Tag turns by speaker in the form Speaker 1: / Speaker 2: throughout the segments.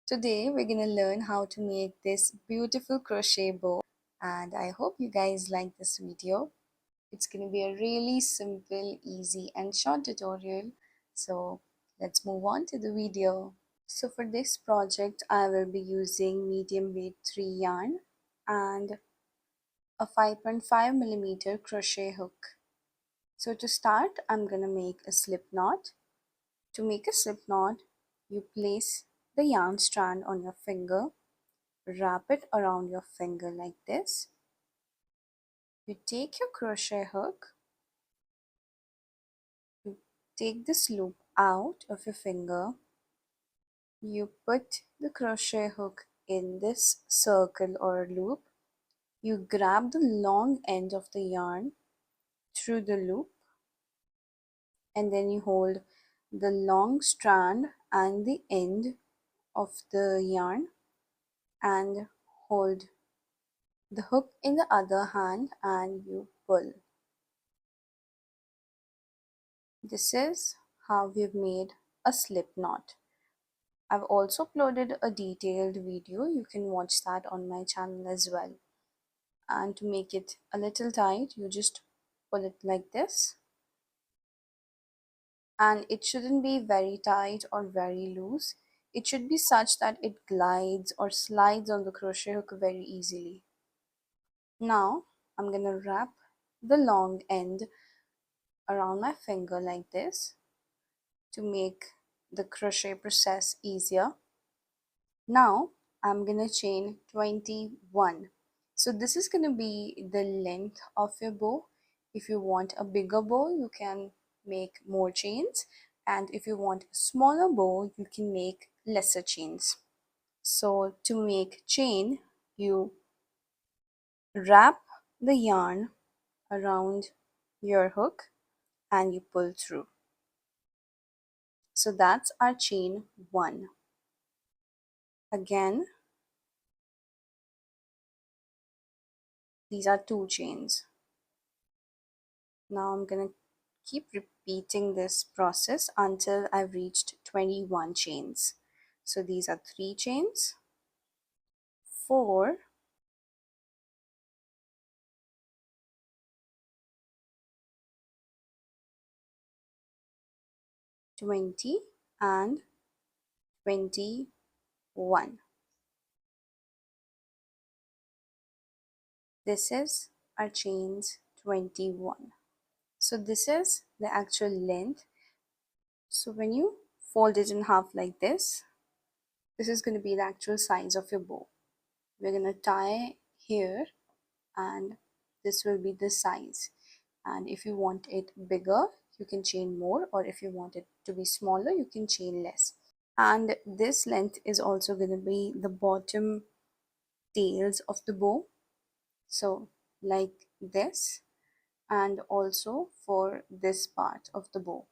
Speaker 1: Today we're gonna learn how to make this beautiful crochet bow, and I hope you guys like this video. It's gonna be a really simple, easy and short tutorial. So let's move on to the video. So for this project I will be using medium weight 3 yarn and a 5.5mm crochet hook. So to start I'm gonna make a slip knot. To make a slip knot, you place the yarn strand on your finger, wrap it around your finger like this. You take your crochet hook, you take this loop out of your finger, you put the crochet hook in this circle or loop, you grab the long end of the yarn through the loop, and then you hold the long strand and the end of the yarn and hold the hook in the other hand and you pull. This is how we've made a slip knot. I've also uploaded a detailed video. You can watch that on my channel as well. And to make it a little tight, you just pull it like this. And it shouldn't be very tight or very loose. It should be such that it glides or slides on the crochet hook very easily. Now I'm gonna wrap the long end around my finger like this to make the crochet process easier. Now I'm gonna chain 21. So this is gonna be the length of your bow. If you want a bigger bow, you can make more chains, and if you want a smaller bow, you can make lesser chains. So to make chain, you wrap the yarn around your hook and you pull through. So that's our chain 1. Again, these are 2 chains. Now I'm gonna keep repeating this process until I've reached 21 chains. So these are 3 chains, 4, 20 and 21. This is our chains 21. So this is the actual length. So when you fold it in half like this is going to be the actual size of your bow. We're going to tie here and this will be the size. And if you want it bigger, you can chain more, or if you want it to be smaller, you can chain less. And this length is also going to be the bottom tails of the bow. So like this, and also for this part of the bow.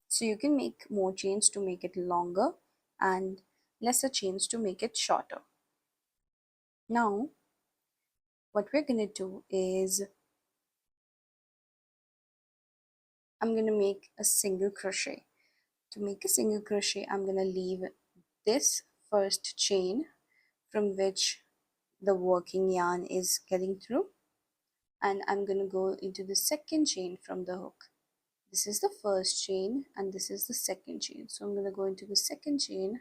Speaker 1: So you can make more chains to make it longer and lesser chains to make it shorter. Now what we're going to do is I'm going to make a single crochet. To make a single crochet, I'm going to leave this first chain from which the working yarn is getting through, and I'm going to go into the second chain from the hook. This is the first chain and this is the second chain. So I'm going to go into the second chain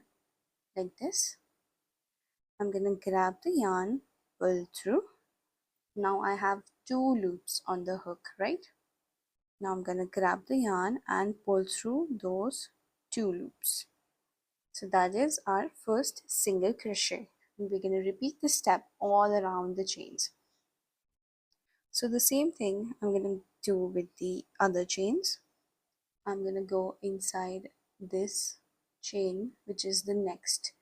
Speaker 1: like this. I'm going to grab the yarn, pull through. Now I have 2 loops on the hook, right? Now I'm going to grab the yarn and pull through those 2 loops. So that is our first single crochet. And we're going to repeat this step all around the chains. So the same thing I'm going to do with the other chains. I'm going to go inside this chain, which is the next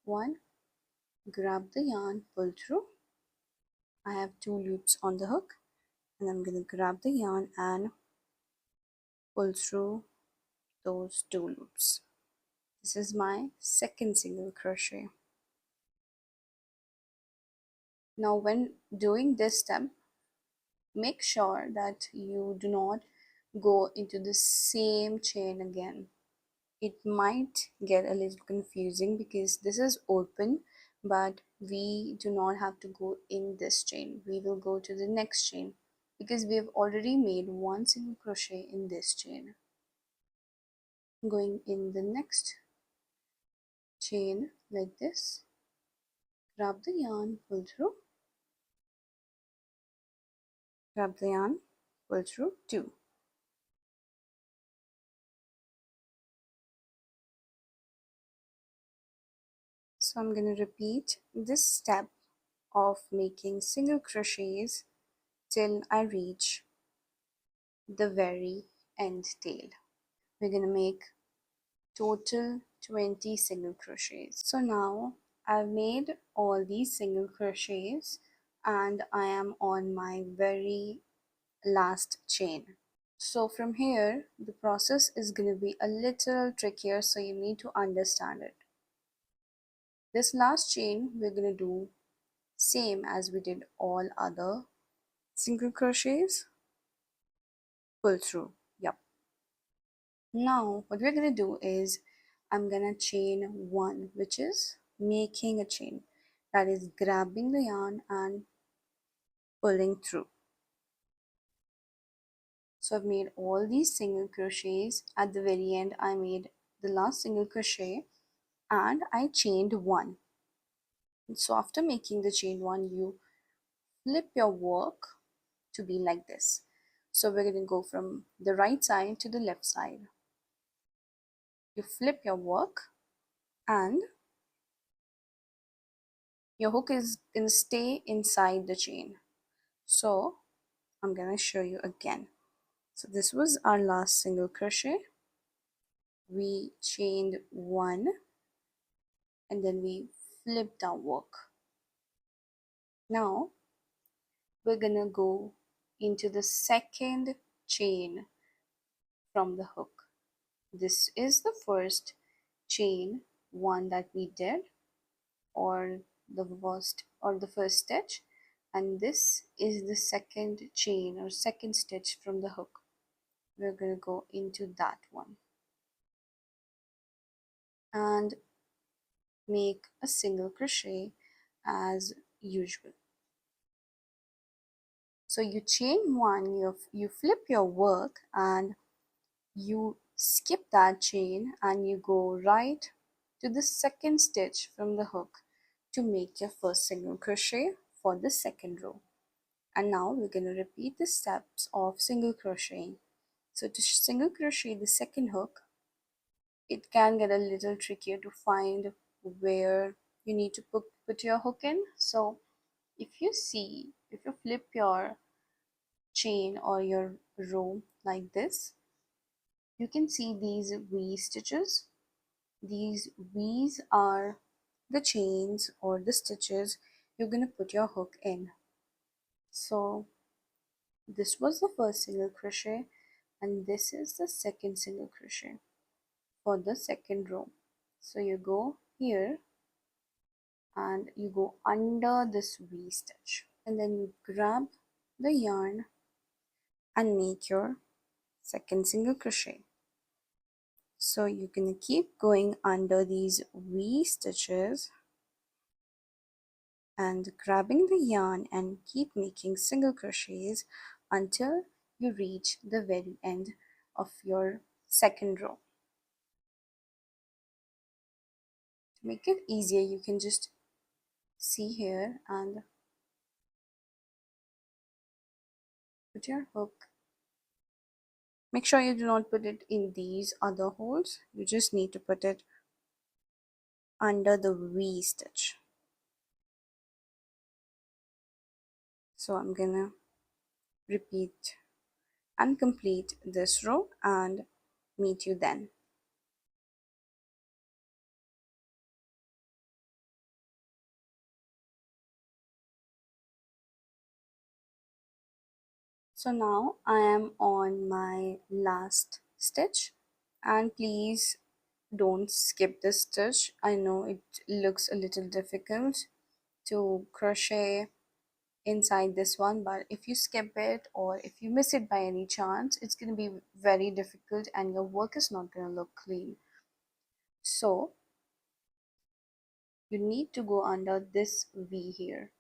Speaker 1: one. Grab the yarn, pull through. I have 2 loops on the hook, and I'm going to grab the yarn and pull through those 2 loops. This is my second single crochet. Now when doing this step, make sure that you do not go into the same chain again. it might get a little confusing because this is open, but we do not have to go in this chain. We will go to the next chain because we have already made one single crochet in this chain. Going in the next chain like this, grab the yarn, pull through, grab the yarn, pull through 2. So I'm going to repeat this step of making single crochets till I reach the very end tail. We're going to make total 20 single crochets. So now I've made all these single crochets and I am on my very last chain. So from here the process is going to be a little trickier, so you need to understand it. This last chain we're going to do same as we did all other single crochets, pull through. Yep. Now what we're going to do is I'm going to chain 1, which is making a chain, that is grabbing the yarn and pulling through. So I've made all these single crochets. At the very end I made the last single crochet and I chained 1. So after making the chain 1, you flip your work to be like this. So we're going to go from the right side to the left side. You flip your work and your hook is going to stay inside the chain. So I'm going to show you again. So this was our last single crochet. We chained 1 and then we flipped our work. Now we're going to go into the second chain from the hook. This is the first chain 1 that we did, or the first stitch, and this is the second chain or second stitch from the hook. We're going to go into that one and make a single crochet as usual. So you chain 1, you flip your work and you skip that chain and you go right to the second stitch from the hook to make your first single crochet for the second row. And now we're going to repeat the steps of single crocheting. So to single crochet the second hook, it can get a little trickier to find where you need to put your hook in. So if you flip your chain or your row like this, you can see these V stitches. These V's are the chains or the stitches you're going to put your hook in. So this was the first single crochet and this is the second single crochet for the second row. So you go here and you go under this V stitch and then you grab the yarn and make your second single crochet. So you're going to keep going under these V stitches and grabbing the yarn and keep making single crochets until you reach the very end of your second row. To make it easier, you can just see here and put your hook. Make sure you do not put it in these other holes. You just need to put it under the V stitch. So I'm gonna repeat and complete this row and meet you then. So now I am on my last stitch, and please don't skip this stitch. I know it looks a little difficult to crochet inside this one, but if you skip it or if you miss it by any chance, it's going to be very difficult and your work is not going to look clean. So you need to go under this V here.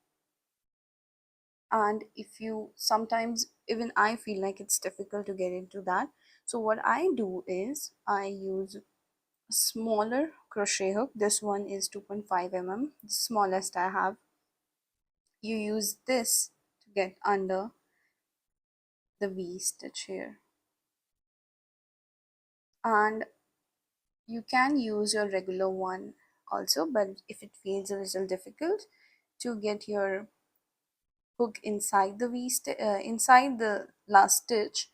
Speaker 1: And if you sometimes, even I feel like it's difficult to get into that, so what I do is I use a smaller crochet hook. This one is 2.5 mm, the smallest I have. You use this to get under the V stitch here, and you can use your regular one also, but if it feels a little difficult to get your hook inside the inside the last stitch,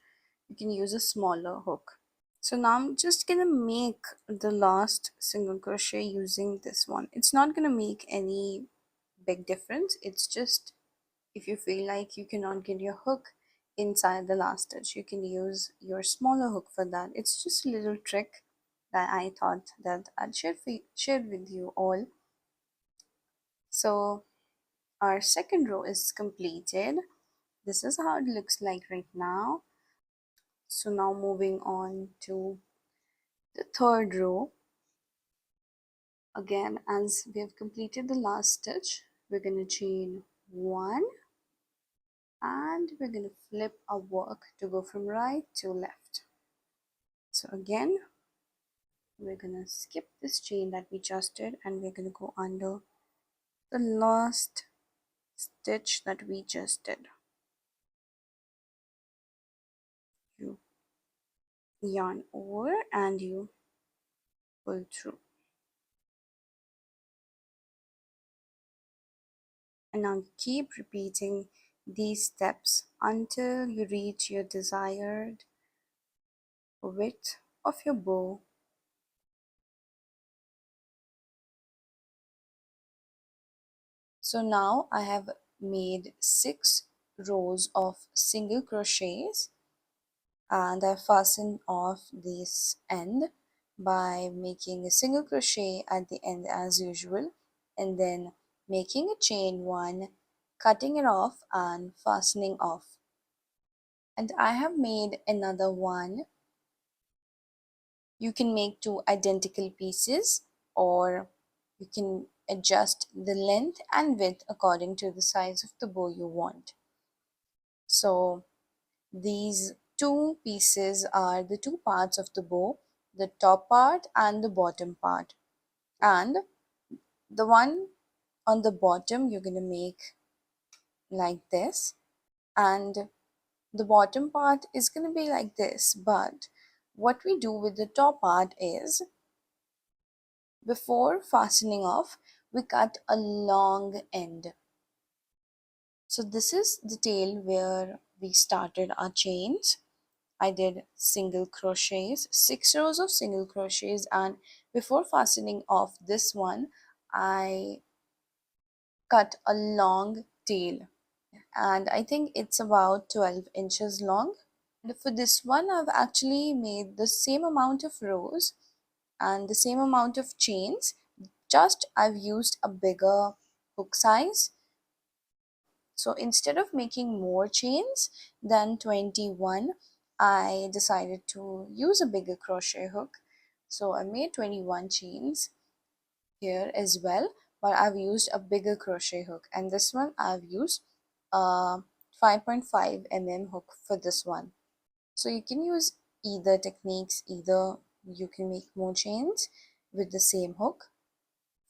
Speaker 1: you can use a smaller hook. So now I'm just gonna make the last single crochet using this one. It's not gonna make any big difference. It's just if you feel like you cannot get your hook inside the last stitch, you can use your smaller hook for that. It's just a little trick that I thought that I'd share with you all. So our second row is completed. This is how it looks like right now. So now moving on to the third row. Again, as we have completed the last stitch, we're going to chain one and we're going to flip our work to go from right to left. So again, we're going to skip this chain that we just did and we're going to go under the last stitch that we just did. You yarn over and you pull through. And now keep repeating these steps until you reach your desired width of your bow. So now I have made 6 rows of single crochets and I fastened off this end by making a single crochet at the end as usual and then making a chain one, cutting it off and fastening off. And I have made another one. You can make 2 identical pieces or you can adjust the length and width according to the size of the bow you want. So these 2 pieces are the 2 parts of the bow, the top part and the bottom part. And the one on the bottom you're going to make like this, and the bottom part is going to be like this. But what we do with the top part is, before fastening off, we cut a long end. So this is the tail where we started our chains. I did single crochets, 6 rows of single crochets, and before fastening off this one, I cut a long tail, and I think it's about 12 inches long. And for this one, I've actually made the same amount of rows and the same amount of chains, just I've used a bigger hook size. So instead of making more chains than 21, I decided to use a bigger crochet hook. So I made 21 chains here as well, but I've used a bigger crochet hook, and this one I've used a 5.5 mm hook for this one. So you can use either techniques, either you can make more chains with the same hook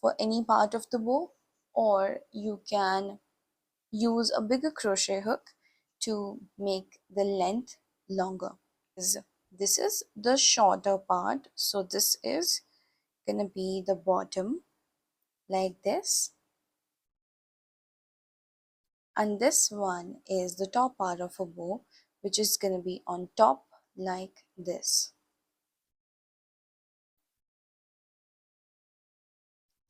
Speaker 1: for any part of the bow, or you can use a bigger crochet hook to make the length longer. This is the shorter part, so this is gonna be the bottom like this, and this one is the top part of a bow, which is gonna be on top like this.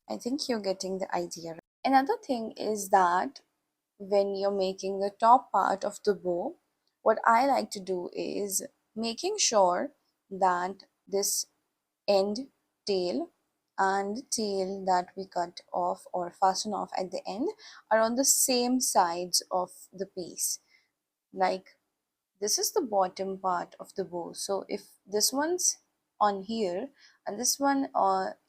Speaker 1: I think you're getting the idea. Another thing is that when you're making the top part of the bow, what I like to do is making sure that this end tail and the tail that we cut off or fasten off at the end are on the same sides of the piece. Like, this is the bottom part of the bow, so if this one's on here, and this one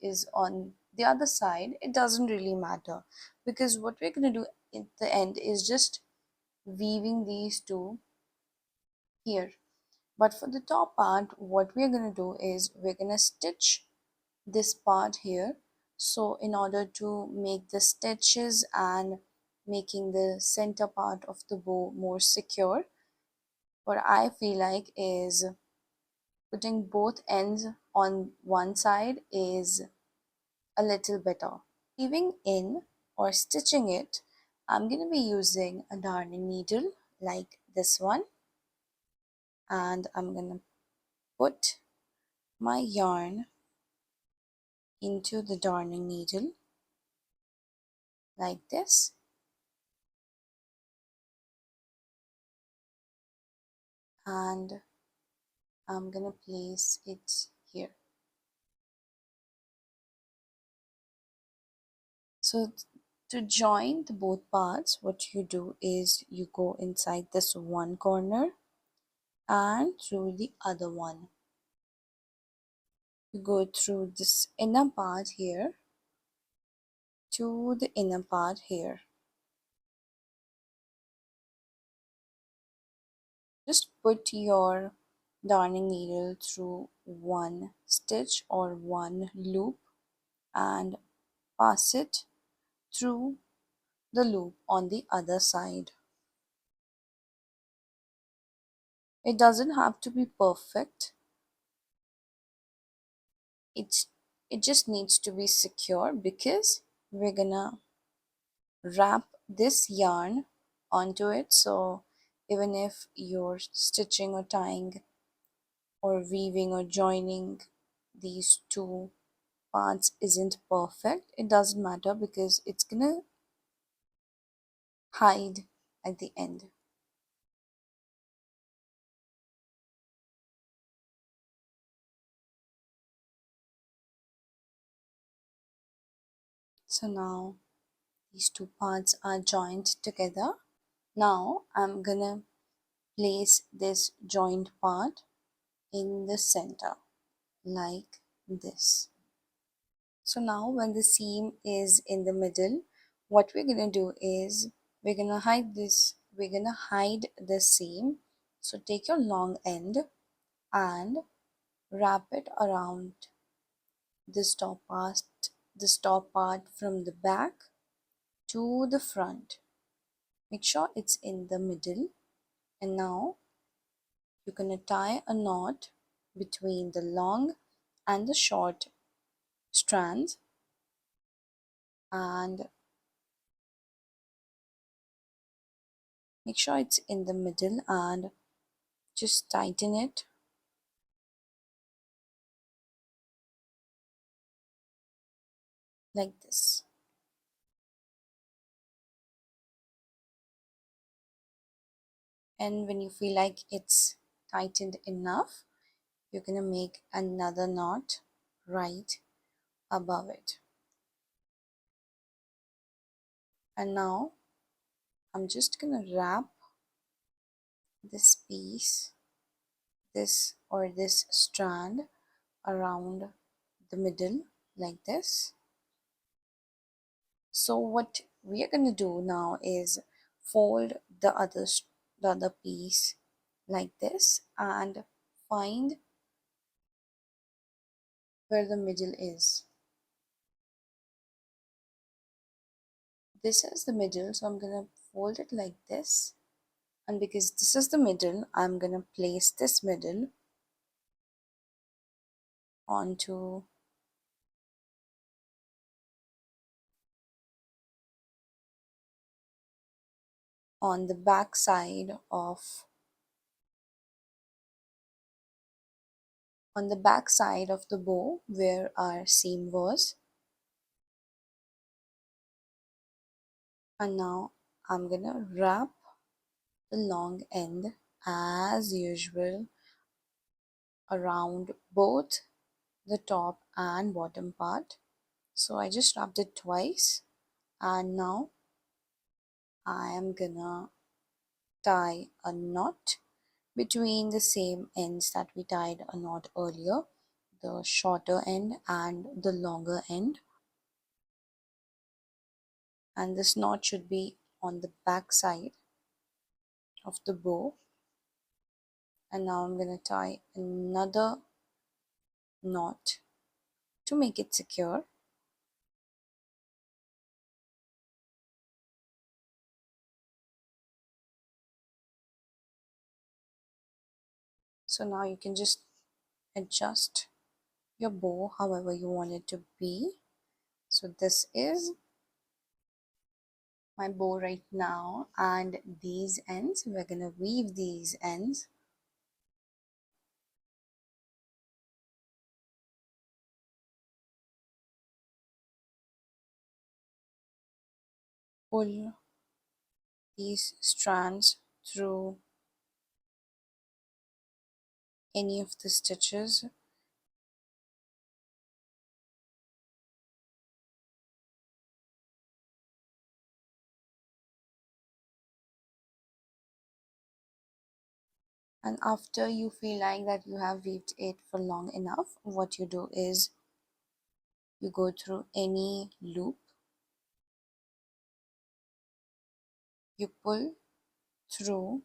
Speaker 1: is on the other side, it doesn't really matter, because what we're going to do at the end is just weaving these two here. But for the top part, what we're going to do is we're going to stitch this part here. So in order to make the stitches and making the center part of the bow more secure, what I feel like is putting both ends on one side is a little better. Weaving in or stitching it, I'm going to be using a darning needle like this one, and I'm going to put my yarn into the darning needle like this, and I'm gonna place it here. So to join the both parts, what you do is you go inside this one corner and through the other one. You go through this inner part here to the inner part here. Just put your darning needle through one stitch or one loop and pass it through the loop on the other side. It doesn't have to be perfect. It's it just needs to be secure, because we're gonna wrap this yarn onto it. So even if you're stitching or tying or weaving or joining these two parts isn't perfect, it doesn't matter, because it's gonna hide at the end. So now these two parts are joined together. Now I'm gonna place this joined part in the center like this. So now when the seam is in the middle, what we're gonna do is we're gonna hide the seam. So take your long end and wrap it around this top part from the back to the front. Make sure it's in the middle, and now you're gonna tie a knot between the long and the short strands, and make sure it's in the middle and just tighten it like this. And when you feel like it's tightened enough, you're gonna make another knot right above it. And now I'm just gonna wrap this piece, this strand around the middle like this. So what we are going to do now is fold the other piece like this and find where the middle is. This is the middle, so I'm going to fold it like this, and because this is the middle, I'm going to place this middle onto on the back side of the bow where our seam was. And now I'm gonna wrap the long end as usual around both the top and bottom part. So I just wrapped it twice, and now I am gonna tie a knot between the same ends that we tied a knot earlier. the shorter end and the longer end, and this knot should be on the back side of the bow. And now I'm going to tie another knot to make it secure. So now you can just adjust your bow however you want it to be. So this is my bow right now, and these ends, we're gonna weave these ends. Pull these strands through any of the stitches. And after you feel like that you have weaved it for long enough, what you do is you go through any loop, you pull through,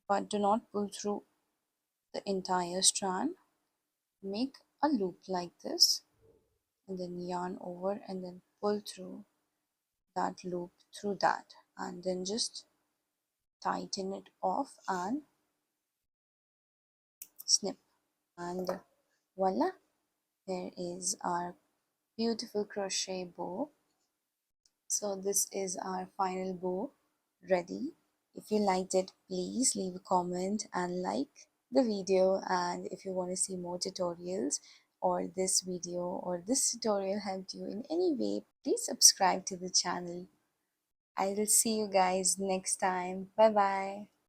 Speaker 1: but do not pull through the entire strand. Make a loop like this and then yarn over and then pull through that loop through that, and then just tighten it off and snip, and voila, there is our beautiful crochet bow. So this is our final bow ready. If you liked it, please leave a comment and like the video, and if you want to see more tutorials or this video or this tutorial helped you in any way, please subscribe to the channel. I will see you guys next time. Bye bye.